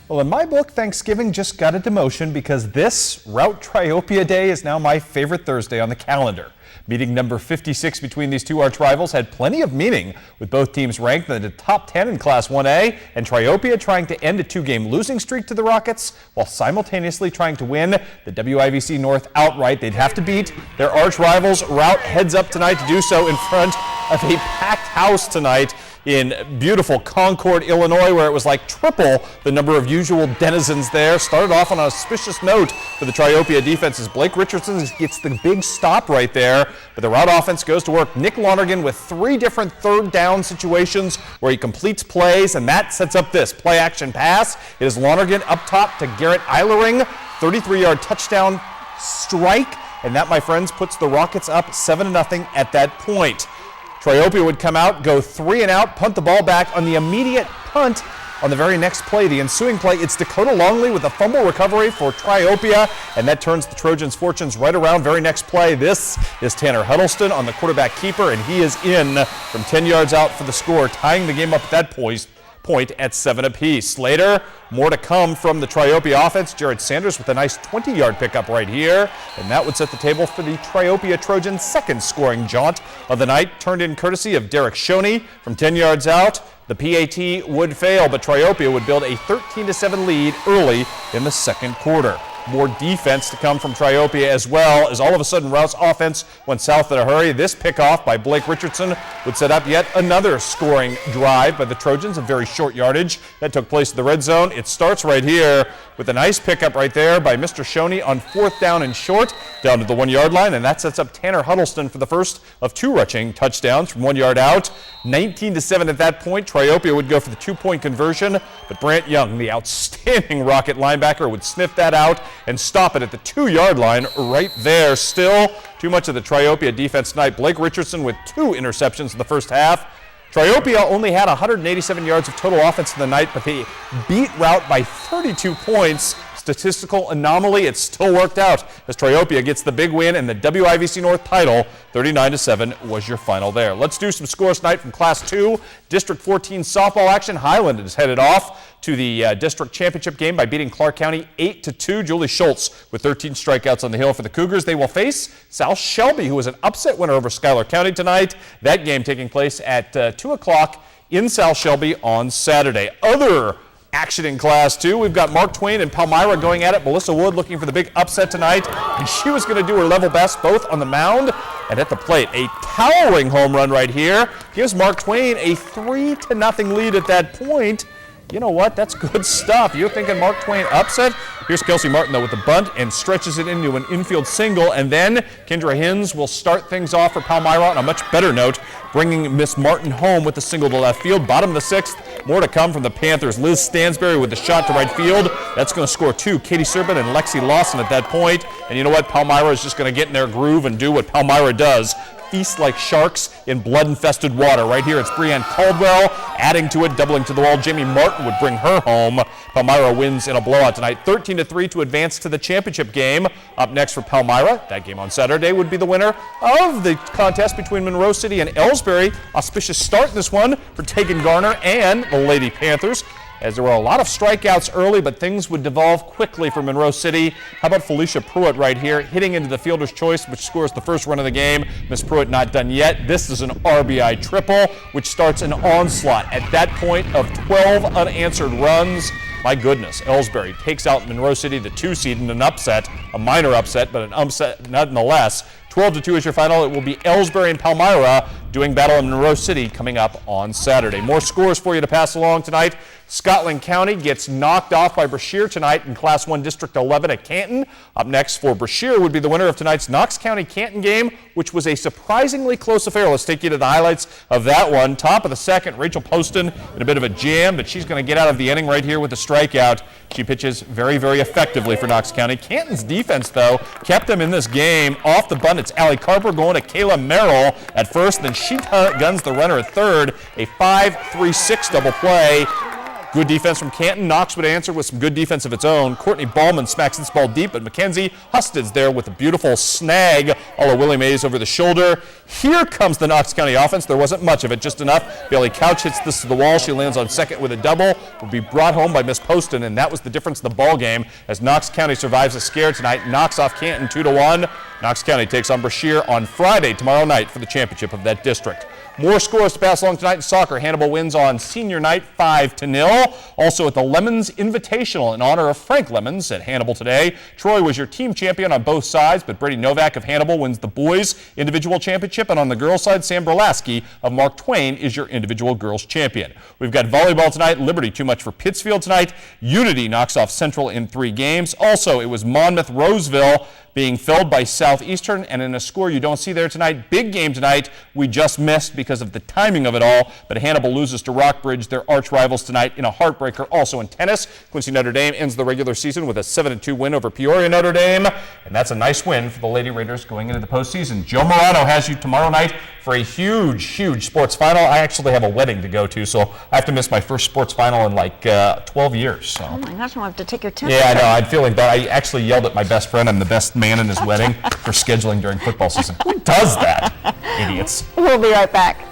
Well, in my book, Thanksgiving just got a demotion because this Routt Triopia Day is now my favorite Thursday on the calendar. Meeting number 56 between these two arch rivals had plenty of meaning, with both teams ranked in the top 10 in Class 1A, and Triopia trying to end a two-game losing streak to the Rockets while simultaneously trying to win the WIVC North outright. They'd have to beat their arch rivals. Routt heads up tonight to do so in front of a packed house tonight in beautiful Concord, Illinois, where it was like triple the number of usual denizens there. Started off on an auspicious note for the Triopia defense as Blake Richardson gets the big stop right there. But the Routt offense goes to work. Nick Lonergan with 3 different third down situations where he completes plays, and that sets up this play action pass. It is Lonergan up top to Garrett Eilering, 33-yard touchdown strike, and that, my friends, puts the Rockets up 7-0 at that point. Triopia would come out, go 3 and out, punt the ball back on the immediate punt on the very next play. The ensuing play, it's Dakota Longley with a fumble recovery for Triopia, and that turns the Trojans' fortunes right around. Very next play, this is Tanner Huddleston on the quarterback keeper, and he is in from 10 yards out for the score, tying the game up at that point at 7 apiece. Later, more to come from the Triopia offense. Jared Sanders with a nice 20-yard pickup right here, and that would set the table for the Triopia Trojans' second scoring jaunt of the night, turned in courtesy of Derek Shoney from 10 yards out. The PAT would fail, but Triopia would build a 13-7 lead early in the second quarter. More defense to come from Triopia, as well as all of a sudden Routt's offense went south in a hurry. This pickoff by Blake Richardson would set up yet another scoring drive by the Trojans of very short yardage. That took place in the red zone. It starts right here with a nice pickup right there by Mr. Shoney on 4th down and short down to the 1-yard line, and that sets up Tanner Huddleston for the first of 2 rushing touchdowns from 1 yard out. 19-7 at that point. Triopia would go for the 2-point conversion, but Brant Young, the outstanding Rocket linebacker, would sniff that out and stop it at the 2-yard line right there. Still too much of the Triopia defense tonight. Blake Richardson with 2 interceptions in the first half. Triopia only had 187 yards of total offense in the night, but they beat Routt by 32 points. Statistical anomaly, it still worked out as Triopia gets the big win and the WIVC North title. 39-7 was your final there. Let's do some scores tonight from Class 2. District 14 softball action. Highland is headed off to the district championship game by beating Clark County 8-2. Julie Schultz with 13 strikeouts on the hill for the Cougars. They will face South Shelby, who was an upset winner over Schuyler County tonight. That game taking place at 2 o'clock in South Shelby on Saturday. Other action in Class 2. We've got Mark Twain and Palmyra going at it. Melissa Wood looking for the big upset tonight, and she was going to do her level best both on the mound and at the plate. A towering home run right here gives Mark Twain a 3-0 lead at that point. You know what? That's good stuff. You're thinking Mark Twain upset? Here's Kelsey Martin, though, with the bunt and stretches it into an infield single. And then Kendra Hins will start things off for Palmyra on a much better note, bringing Miss Martin home with the single to left field. Bottom of the 6th, more to come from the Panthers. Liz Stansberry with the shot to right field. That's going to score 2. Katie Serban and Lexi Lawson at that point. And you know what? Palmyra is just going to get in their groove and do what Palmyra does. Feast like sharks in blood-infested water. Right here, it's Breanne Caldwell adding to it, doubling to the wall. Jamie Martin would bring her home. Palmyra wins in a blowout tonight, 13-3 to advance to the championship game. Up next for Palmyra, that game on Saturday would be the winner of the contest between Monroe City and Ellsbury. Auspicious start in this one for Tegan Garner and the Lady Panthers, as there were a lot of strikeouts early, but things would devolve quickly for Monroe City. How about Felicia Pruitt right here, hitting into the fielder's choice, which scores the first run of the game. Miss Pruitt not done yet. This is an RBI triple, which starts an onslaught at that point of 12 unanswered runs. My goodness, Ellsbury takes out Monroe City, the 2 seed, in an upset, a minor upset, but an upset nonetheless. 12-2 is your final. It will be Ellsbury and Palmyra doing battle in Monroe City coming up on Saturday. More scores for you to pass along tonight. Scotland County gets knocked off by Brashear tonight in Class 1 District 11 at Canton. Up next for Brashear would be the winner of tonight's Knox County-Canton game, which was a surprisingly close affair. Let's take you to the highlights of that one. Top of the 2nd, Rachel Poston in a bit of a jam, but she's going to get out of the inning right here with a strikeout. She pitches very, very effectively for Knox County. Canton's defense, though, kept them in this game. Off the bunt, it's Allie Carper going to Kayla Merrill at first, then she guns the runner at third. A 5-3-6 double play. Good defense from Canton. Knox would answer with some good defense of its own. Courtney Ballman smacks this ball deep, but Mackenzie Husted's there with a beautiful snag a la Willie Mays over the shoulder. Here comes the Knox County offense. There wasn't much of it, just enough. Bailey Couch hits this to the wall. She lands on second with a double. Will be brought home by Miss Poston, and that was the difference in the ball game as Knox County survives a scare tonight. Knocks off Canton 2-1. Knox County takes on Brashear on Friday, tomorrow night, for the championship of that district. More scores to pass along tonight in soccer. Hannibal wins on senior night 5-0. Also at the Lemons Invitational in honor of Frank Lemons at Hannibal today. Troy was your team champion on both sides, but Brady Novak of Hannibal wins the boys individual championship. And on the girls side, Sam Berlasky of Mark Twain is your individual girls champion. We've got volleyball tonight. Liberty too much for Pittsfield tonight. Unity knocks off Central in 3 games. Also, it was Monmouth-Roseville being felled by Southeastern, and in a score you don't see there tonight. Big game tonight. We just missed because of the timing of it all, but Hannibal loses to Rockbridge, their arch rivals, tonight in a heartbreaker. Also in tennis, Quincy Notre Dame ends the regular season with a 7-2 win over Peoria Notre Dame, and that's a nice win for the Lady Raiders going into the postseason. Joe Morano has you tomorrow night for a huge sports final. I actually have a wedding to go to, so I have to miss my first sports final in like 12 years. So. Oh my gosh, I'll have to take your temperature. Yeah, I know. I'm feeling bad. I actually yelled at my best friend. I'm the best man in his wedding for scheduling during football season. Who does that? Idiots. We'll be right back.